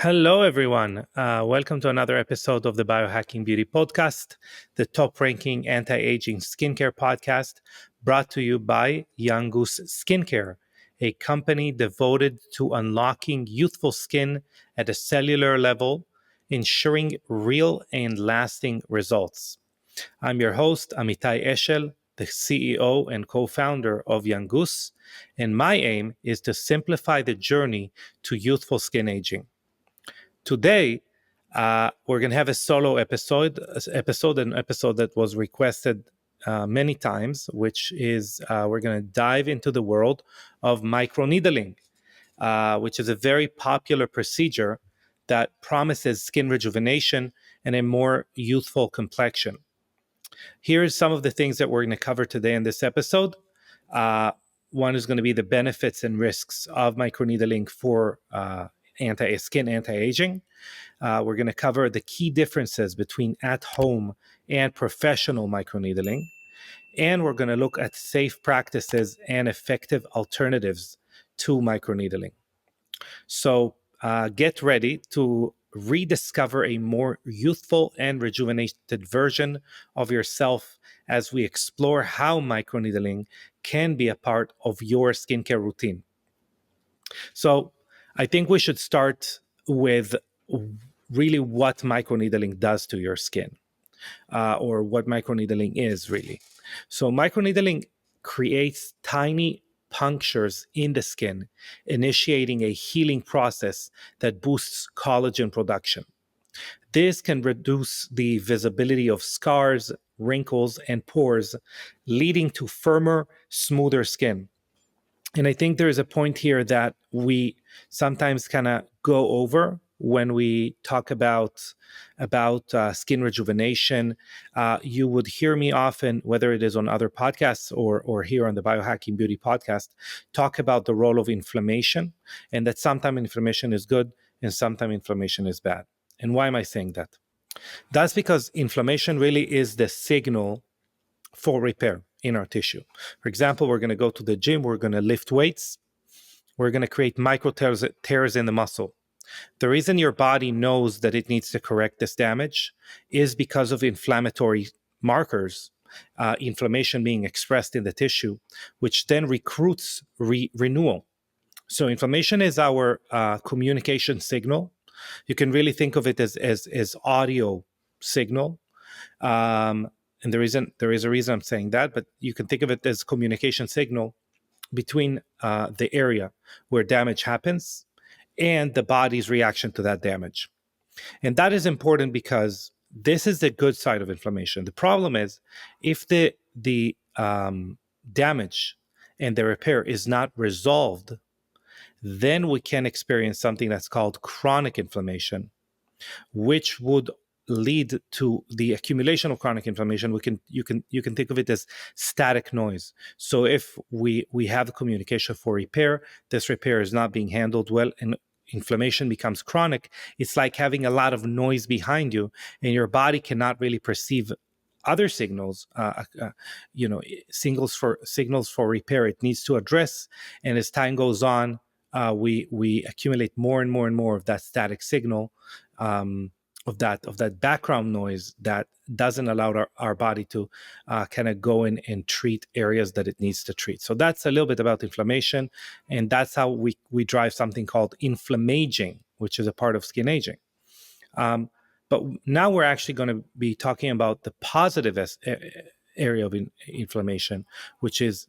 Hello, everyone. Welcome to another episode of the Biohacking Beauty podcast, the top-ranking anti-aging skincare podcast brought to you by Young Goose Skincare, a company devoted to unlocking youthful skin at a cellular level, ensuring real and lasting results. I'm your host, Amitay, the CEO and co-founder of Young Goose, and my aim is to simplify the journey to youthful skin aging. Today, we're going to have a solo an episode that was requested many times, which is we're going to dive into the world of microneedling, which is a very popular procedure that promises skin rejuvenation and a more youthful complexion. Here's some of the things that we're going to cover today in this episode. One is going to be the benefits and risks of microneedling for skin anti-aging. We're going to cover the key differences between at-home and professional microneedling. And we're going to look at safe practices and effective alternatives to microneedling. So get ready to rediscover a more youthful and rejuvenated version of yourself as we explore how microneedling can be a part of your skincare routine. So I think we should start with really what microneedling does to your skin, or what microneedling is really. So microneedling creates tiny punctures in the skin, initiating a healing process that boosts collagen production. This can reduce the visibility of scars, wrinkles, and pores, leading to firmer, smoother skin. And I think there is a point here that we sometimes kind of go over when we talk about skin rejuvenation. You would hear me often, whether it is on other podcasts or here on the Biohacking Beauty podcast, talk about the role of inflammation, and that sometimes inflammation is good and sometimes inflammation is bad. And why am I saying that? That's because inflammation really is the signal for repair in our tissue. For example, we're going to go to the gym, we're going to lift weights, we're going to create micro tears in the muscle. The reason your body knows that it needs to correct this damage is because of inflammatory markers, inflammation being expressed in the tissue, which then recruits renewal. So inflammation is our communication signal. You can really think of it as audio signal. And there is a reason I'm saying that, but you can think of it as communication signal between the area where damage happens and the body's reaction to that damage. And that is important because this is the good side of inflammation. The problem is if the damage and the repair is not resolved, then we can experience something that's called chronic inflammation, which would lead to the accumulation of chronic inflammation. You can think of it as static noise. So if we have communication for repair, this repair is not being handled well, and inflammation becomes chronic. It's like having a lot of noise behind you, and your body cannot really perceive other signals, signals for repair it needs to address. And as time goes on, we accumulate more and more and more of that static signal, of that background noise that doesn't allow our body to kind of go in and treat areas that it needs to treat. So that's a little bit about inflammation, and that's how we drive something called inflammaging, which is a part of skin aging. But now we're actually going to be talking about the positive area of inflammation, which is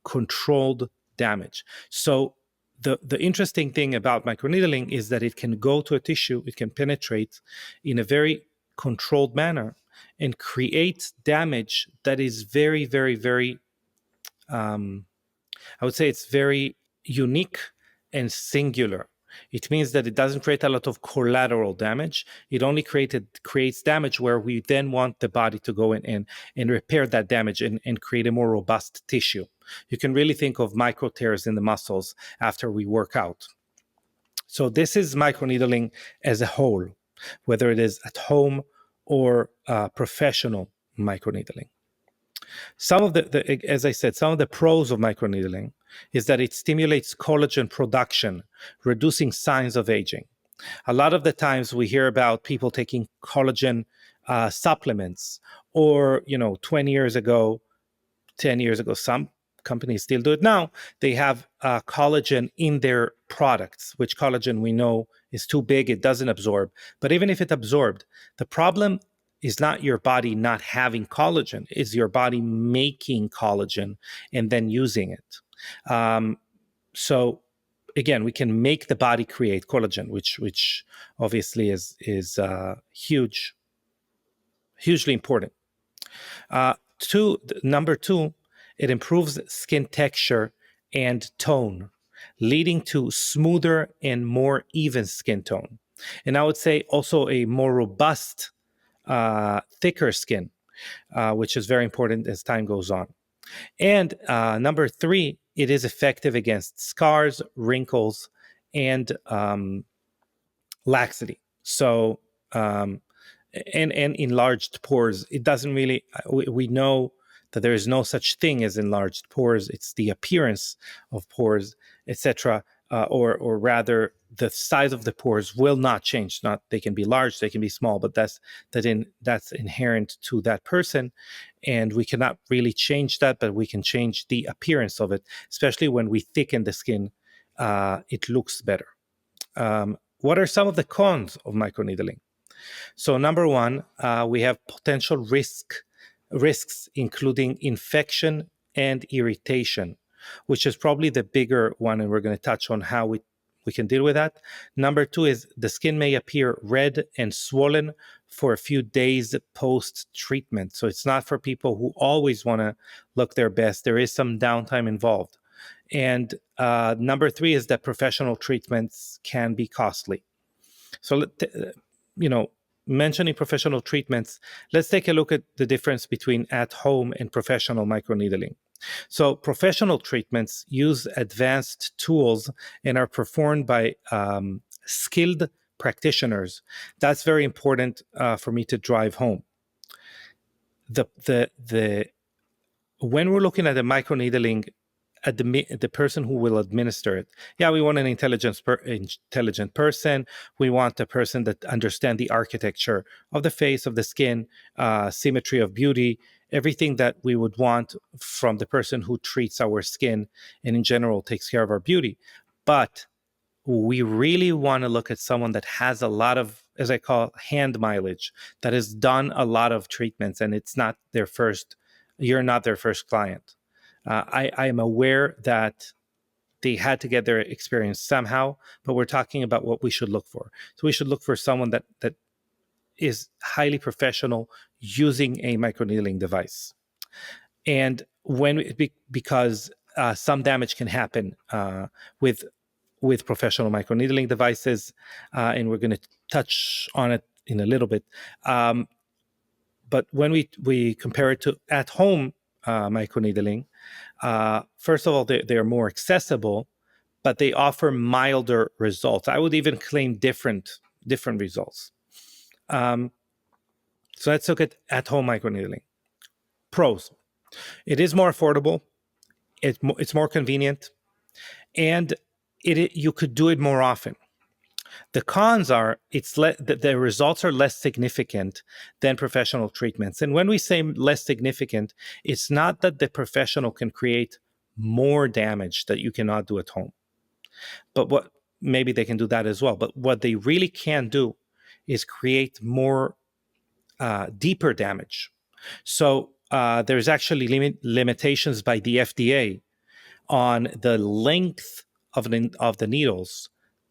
controlled damage. So the interesting thing about microneedling is that it can go to a tissue, it can penetrate in a very controlled manner and create damage that is very, very, very, I would say it's very unique and singular. It means that it doesn't create a lot of collateral damage. It only creates damage where we then want the body to go in and repair that damage and create a more robust tissue. You can really think of micro tears in the muscles after we work out. So this is microneedling as a whole, whether it is at home or professional microneedling. Some of as I said, some of the pros of microneedling is that it stimulates collagen production, reducing signs of aging. A lot of the times we hear about people taking collagen supplements, or 20 years ago, 10 years ago, some companies still do it now. They have collagen in their products, which collagen we know is too big, it doesn't absorb. But even if it absorbed, the problem is not your body not having collagen, it's your body making collagen and then using it. So again, we can make the body create collagen, which obviously is hugely important. Number two, it improves skin texture and tone, leading to smoother and more even skin tone. And I would say also a more robust, thicker skin, which is very important as time goes on. And number three, it is effective against scars, wrinkles, and laxity. So, and enlarged pores. It doesn't really. We know that there is no such thing as enlarged pores. It's the appearance of pores, etc. Or rather, the size of the pores will not change. Not they can be large, they can be small, but that's inherent to that person, and we cannot really change that. But we can change the appearance of it, especially when we thicken the skin. It looks better. What are some of the cons of microneedling? So number one, we have potential risks, including infection and irritation, which is probably the bigger one, and we're going to touch on how we can deal with that. Number two is the skin may appear red and swollen for a few days post-treatment. So it's not for people who always want to look their best. There is some downtime involved. And number three is that professional treatments can be costly. So, mentioning professional treatments, let's take a look at the difference between at-home and professional microneedling. So professional treatments use advanced tools and are performed by skilled practitioners. That's very important for me to drive home. When we're looking at the microneedling, the person who will administer it, we want an intelligent person. We want a person that understands the architecture of the face, of the skin, symmetry of beauty, everything that we would want from the person who treats our skin and in general takes care of our beauty. But we really want to look at someone that has a lot of, as I call, hand mileage, that has done a lot of treatments, and you're not their first client. I am aware that they had to get their experience somehow, but we're talking about what we should look for. So we should look for someone that is highly professional using a microneedling device. And because some damage can happen with professional microneedling devices, and we're going to touch on it in a little bit. But when we compare it to at-home microneedling, first of all, they're more accessible, but they offer milder results. I would even claim different results. So let's look at home microneedling. Pros: it is more affordable, it's more convenient, and you could do it more often. The cons are the results are less significant than professional treatments. And when we say less significant, it's not that the professional can create more damage that you cannot do at home. But maybe they can do that as well. But what they really can do is create more deeper damage. So there's actually limitations by the FDA on the length of the needles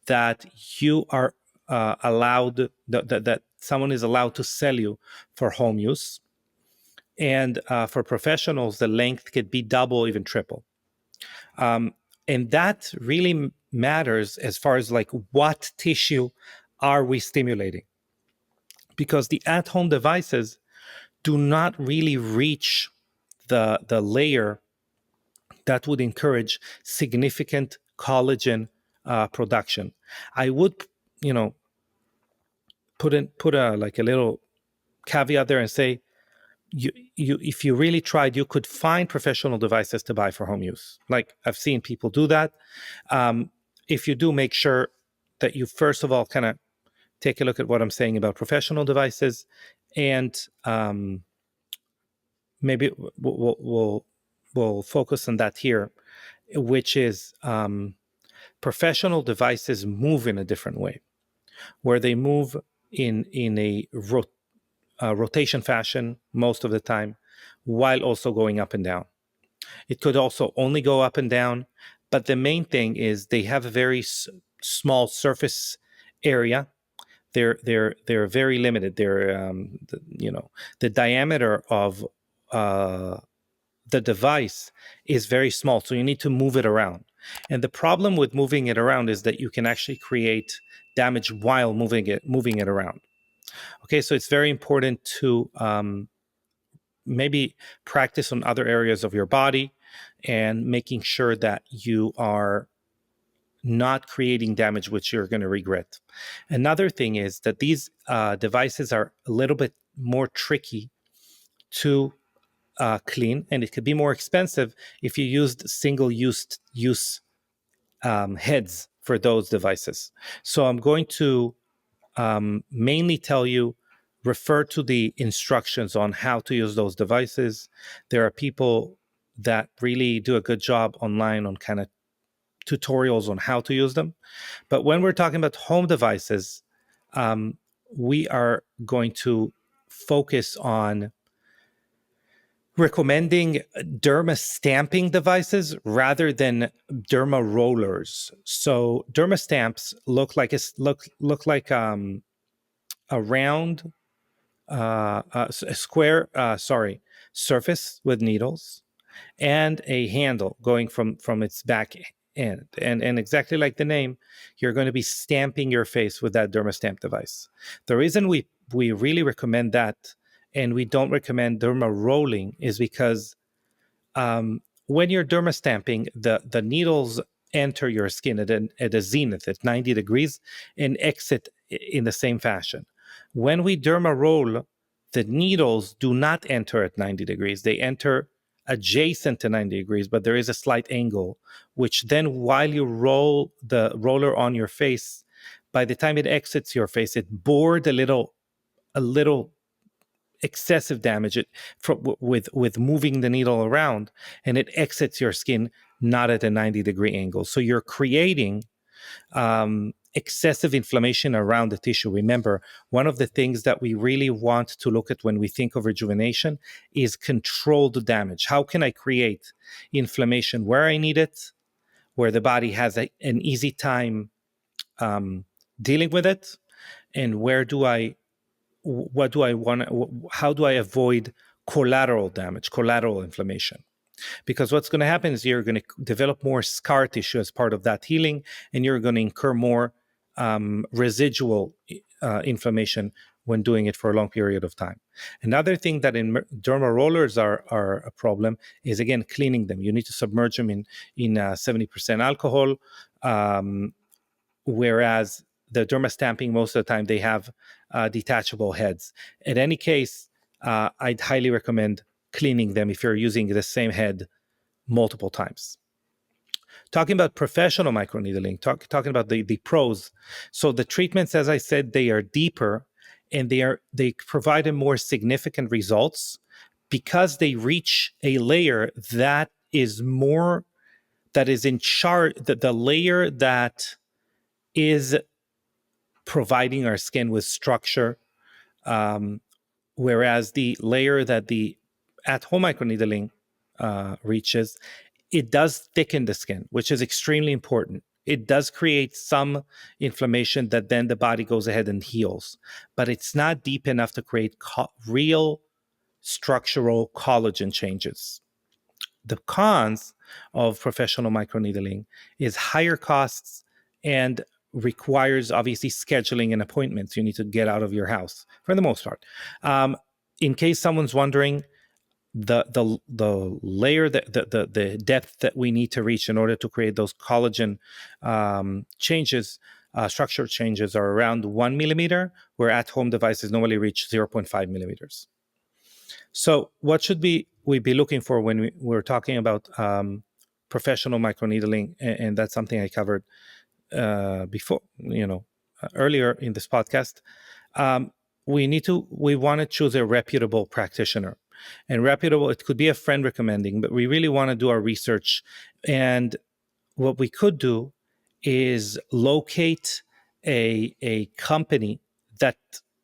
that you are allowed, that someone is allowed to sell you for home use. And for professionals, the length could be double, even triple. And that really matters as far as like what tissue are we stimulating? Because the at-home devices do not really reach the layer that would encourage significant collagen production. I would, put a little caveat there and say, if you really tried, you could find professional devices to buy for home use. Like I've seen people do that. If you do, make sure that you first of all kind of take a look at what I'm saying about professional devices, and maybe we'll focus on that here, which is professional devices move in a different way, where they move in a rotation fashion most of the time, while also going up and down. It could also only go up and down, but the main thing is they have a very small surface area. They're very limited. The diameter of the device is very small, so you need to move it around. And the problem with moving it around is that you can actually create damage while moving it around. Okay, so it's very important to maybe practice on other areas of your body and making sure that you are not creating damage which you're going to regret. Another thing is that these devices are a little bit more tricky to clean, and it could be more expensive if you used use heads for those devices. So I'm going to mainly tell you, refer to the instructions on how to use those devices. There are people that really do a good job online on kind of tutorials on how to use them. But when we're talking about home devices, we are going to focus on recommending derma stamping devices rather than derma rollers. So derma stamps look like a round, a square, surface with needles and a handle going from its back end. And exactly like the name, you're going to be stamping your face with that derma stamp device. The reason we really recommend that and we don't recommend derma rolling is because when you're derma stamping, the needles enter your skin at a zenith at 90 degrees and exit in the same fashion. When we derma roll, the needles do not enter at 90 degrees. They enter adjacent to 90 degrees, but there is a slight angle, which then while you roll the roller on your face, by the time it exits your face, it bored a little excessive damage with moving the needle around, and it exits your skin not at a 90-degree angle. So you're creating excessive inflammation around the tissue. Remember, one of the things that we really want to look at when we think of rejuvenation is controlled damage. How can I create inflammation where I need it, where the body has an easy time dealing with it, and what do I want? How do I avoid collateral damage, collateral inflammation? Because what's going to happen is you're going to develop more scar tissue as part of that healing, and you're going to incur more residual inflammation when doing it for a long period of time. Another thing that in derma rollers are a problem is, again, cleaning them. You need to submerge them in 70% alcohol, whereas the derma stamping, most of the time, they have detachable heads. In any case, I'd highly recommend cleaning them if you're using the same head multiple times. Talking about professional microneedling, talking about the pros. So the treatments, as I said, they are deeper and they provide a more significant results because they reach a layer that is in charge, the layer that is providing our skin with structure, whereas the layer that the at-home microneedling reaches, it does thicken the skin, which is extremely important. It does create some inflammation that then the body goes ahead and heals, but it's not deep enough to create real structural collagen changes. The cons of professional microneedling is higher costs and requires obviously scheduling and appointments. You need to get out of your house for the most part. In case someone's wondering, the layer, the depth that we need to reach in order to create those collagen changes, structure changes, are around 1 millimeter, where at-home devices normally reach 0.5 millimeters. So what should we be looking for when we're talking about professional microneedling? And that's something I covered before, earlier in this podcast, um, we want to choose a reputable practitioner. And reputable, it could be a friend recommending, but we really want to do our research. And what we could do is locate a company that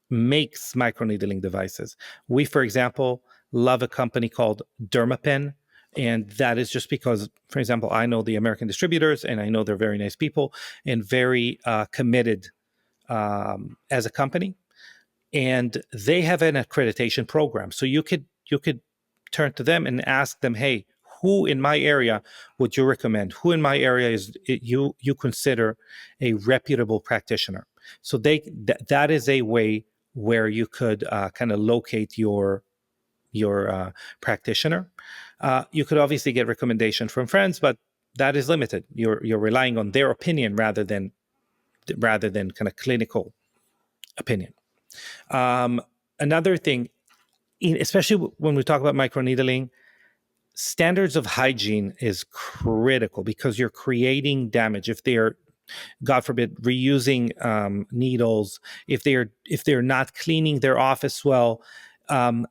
makes microneedling devices. We, for example, love a company called Dermapen. And that is just because, for example, I know the American distributors and I know they're very nice people and very committed as a company. And they have an accreditation program. So you could turn to them and ask them, hey, who in my area would you recommend? Who in my area is you consider a reputable practitioner? So that is a way where you could kind of locate your practitioner. You could obviously get recommendation from friends, but that is limited. You're relying on their opinion rather than kind of clinical opinion. Um, Another thing, especially when we talk about microneedling, standards of hygiene is critical because you're creating damage. If they're, God forbid, reusing needles, if they're not cleaning their office well, touching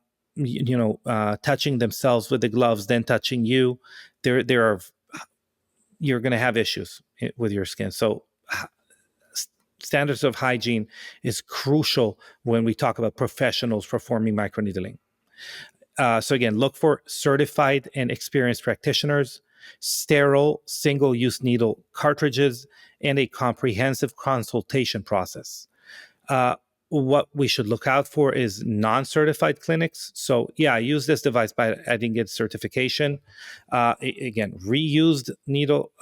themselves with the gloves, then touching you, there are you're going to have issues with your skin. So standards of hygiene is crucial when we talk about professionals performing microneedling. So again, look for certified and experienced practitioners, sterile single-use needle cartridges, and a comprehensive consultation process. What we should look out for is non-certified clinics. So yeah, I use this device, but I didn't get certification. Again, reused needle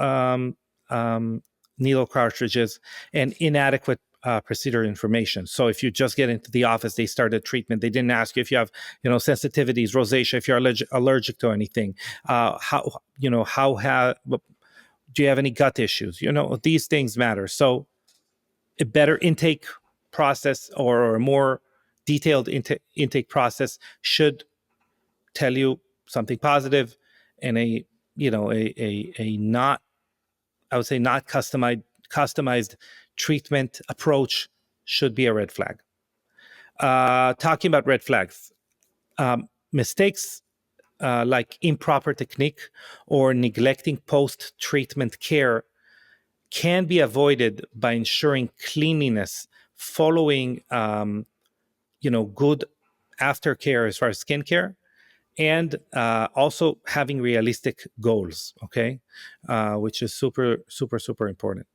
cartridges, and inadequate procedure information. So if you just get into the office, they started treatment. They didn't ask you if you have, sensitivities, rosacea, if you're allergic to anything. Do you have any gut issues? These things matter. So a better intake process or a more detailed intake process should tell you something positive, and a not, I would say, not customized treatment approach should be a red flag. Talking about red flags, mistakes like improper technique or neglecting post-treatment care can be avoided by ensuring cleanliness, following good aftercare as far as skincare, and also having realistic goals, okay, which is super, super, super important.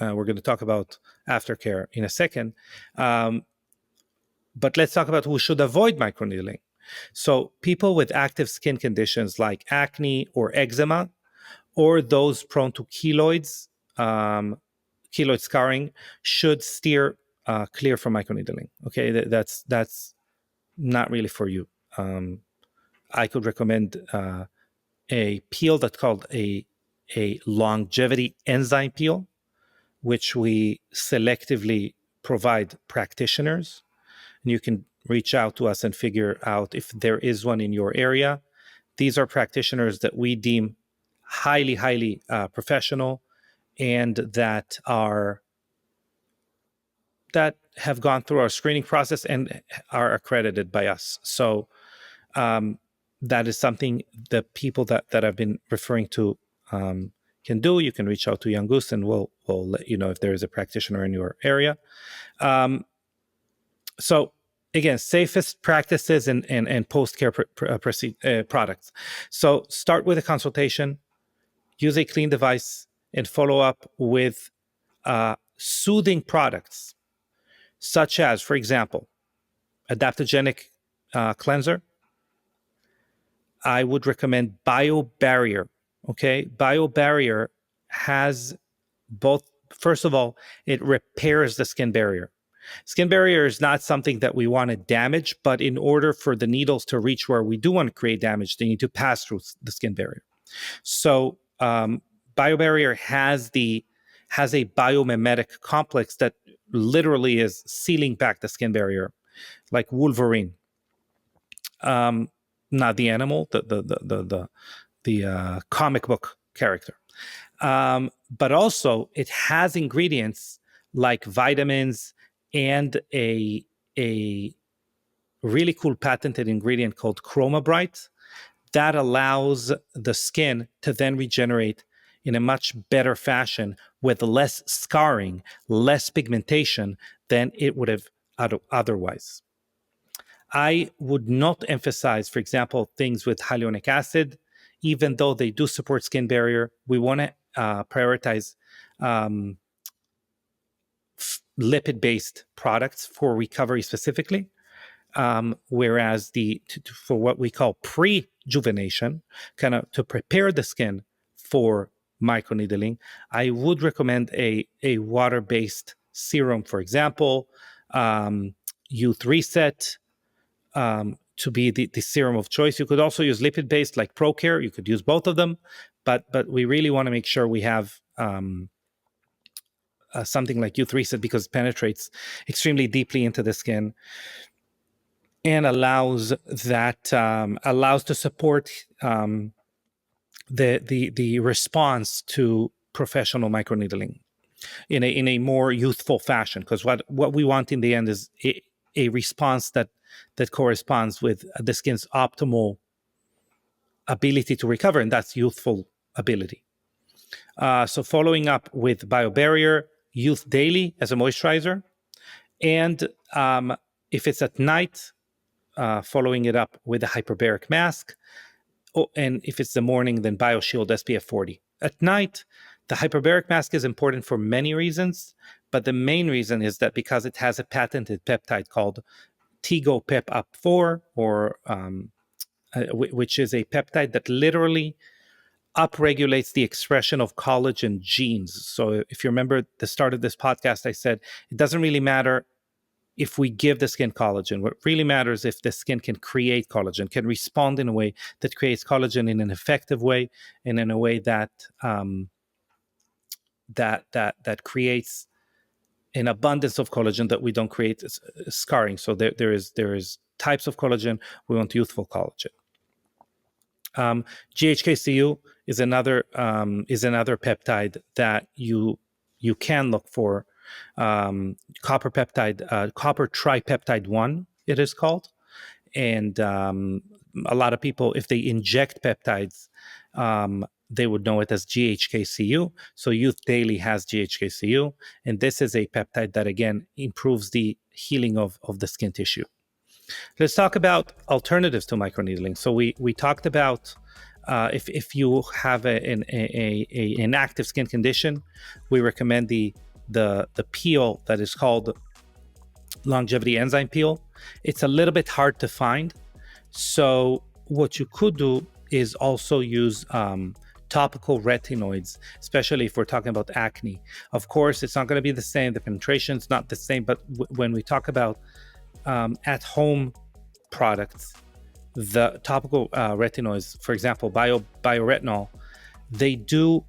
We're going to talk about aftercare in a second. But let's talk about who should avoid microneedling. So people with active skin conditions like acne or eczema, or those prone to keloid scarring, should steer clear from microneedling. Okay, that's not really for you. I could recommend a peel that's called a longevity enzyme peel, which we selectively provide practitioners. And you can reach out to us and figure out if there is one in your area. These are practitioners that we deem highly, highly professional, and that have gone through our screening process and are accredited by us. So that is something the people that I've been referring to can do. You can reach out to Young Goose, and we'll let you know if there is a practitioner in your area. So again, safest practices and post-care products. So start with a consultation, use a clean device, and follow up with soothing products, such as, for example, adaptogenic cleanser. I would recommend BioBarrier. Okay, BioBarrier has both. First of all, it repairs the skin barrier. Skin barrier is not something that we want to damage, but in order for the needles to reach where we do want to create damage, they need to pass through the skin barrier. So BioBarrier has a biomimetic complex that literally is sealing back the skin barrier, like Wolverine. Not the animal, the comic book character. But also it has ingredients like vitamins and a really cool patented ingredient called Chromabright that allows the skin to then regenerate in a much better fashion with less scarring, less pigmentation than it would have otherwise. I would not emphasize, for example, things with hyaluronic acid, even though they do support skin barrier. We want to prioritize um, lipid-based products for recovery specifically. Whereas for what we call pre-juvenation, kind of to prepare the skin for microneedling, I would recommend a water-based serum, for example, Youth Reset, to be the serum of choice. You could also use lipid-based like ProCare. You could use both of them, but we really want to make sure we have something like Youth Reset because it penetrates extremely deeply into the skin and allows to support the response to professional microneedling in a more youthful fashion. Because what we want in the end is a response that corresponds with the skin's optimal ability to recover, and that's youthful ability. So following up with BioBarrier, Youth Daily as a moisturizer, and if it's at night, following it up with a hyperbaric mask. Oh, and if it's the morning, then BioShield SPF 40. At night, the hyperbaric mask is important for many reasons, but the main reason is that because it has a patented peptide called Tego Pep Up 4, which is a peptide that literally upregulates the expression of collagen genes. So if you remember at the start of this podcast, I said it doesn't really matter if we give the skin collagen. What really matters if the skin can create collagen, can respond in a way that creates collagen in an effective way, and in a way that that creates an abundance of collagen that we don't create scarring. So there is types of collagen. We want youthful collagen. GHKCU is another peptide that you can look for. Copper tripeptide 1, it is called. And a lot of people, if they inject peptides, they would know it as GHKCU. So Youth Daily has GHKCU, and this is a peptide that, again, improves the healing of the skin tissue. Let's talk about alternatives to microneedling. So we talked about if you have an active skin condition, we recommend the peel that is called longevity enzyme peel. It's a little bit hard to find. So what you could do is also use topical retinoids, especially if we're talking about acne. Of course, it's not going to be the same. The penetration is not the same. But when we talk about at-home products, the topical retinoids, for example, bioretinol, they do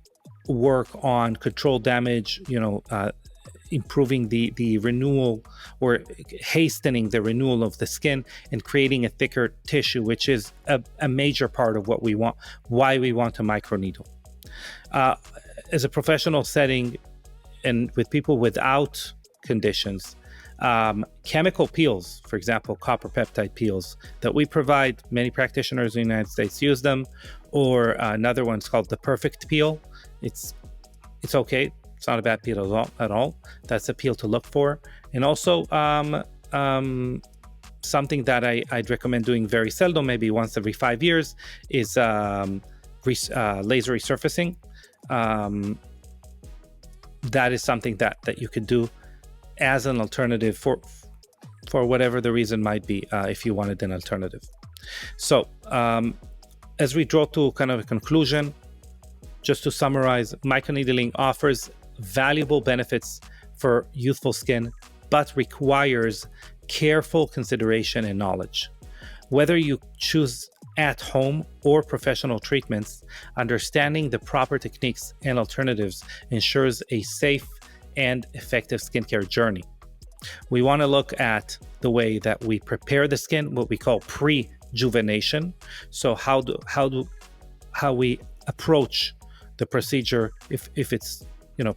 work on control damage, improving the renewal or hastening the renewal of the skin and creating a thicker tissue, which is a major part of why we want to microneedle. As a professional setting and with people without conditions, chemical peels, for example, copper peptide peels that we provide, many practitioners in the United States use them, or another one's called the Perfect Peel. It's okay. It's not a bad peel at all. That's a peel to look for. And also something that I'd recommend doing very seldom, maybe once every 5 years, is laser resurfacing. That is something that you could do as an alternative for whatever the reason might be, if you wanted an alternative. So as we draw to kind of a conclusion, just to summarize, microneedling offers valuable benefits for youthful skin, but requires careful consideration and knowledge. Whether you choose at-home or professional treatments, understanding the proper techniques and alternatives ensures a safe and effective skincare journey. We want to look at the way that we prepare the skin, what we call pre-juvenation. So how we approach the procedure, if it's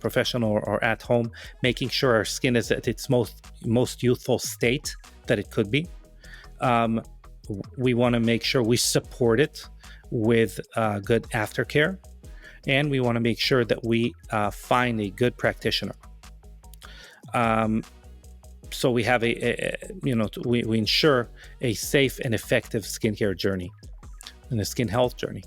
professional or at home, making sure our skin is at its most youthful state that it could be. We want to make sure we support it with good aftercare, and we want to make sure that we find a good practitioner. So we have we ensure a safe and effective skincare journey and a skin health journey.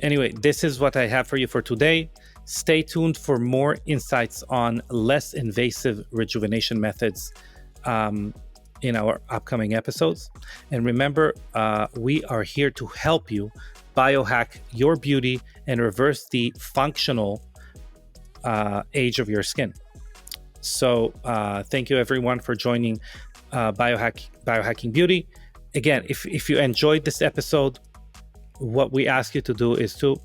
Anyway, this is what I have for you for today. Stay tuned for more insights on less invasive rejuvenation methods in our upcoming episodes. And remember, we are here to help you biohack your beauty and reverse the functional age of your skin. So thank you everyone for joining Biohacking Beauty. Again, if you enjoyed this episode, what we ask you to do is to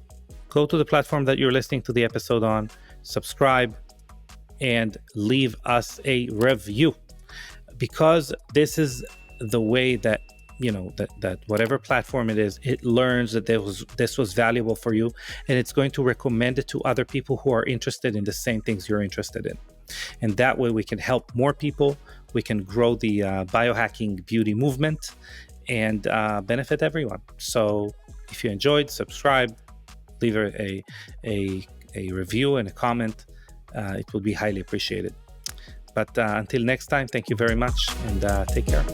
go to the platform that you're listening to the episode on, subscribe, and leave us a review, because this is the way that that whatever platform it is, it learns that this was valuable for you, and it's going to recommend it to other people who are interested in the same things you're interested in. And that way we can help more people, we can grow the biohacking beauty movement, and benefit everyone. So if you enjoyed, subscribe, leave a review and a comment. It will be highly appreciated. But until next time, thank you very much, and take care.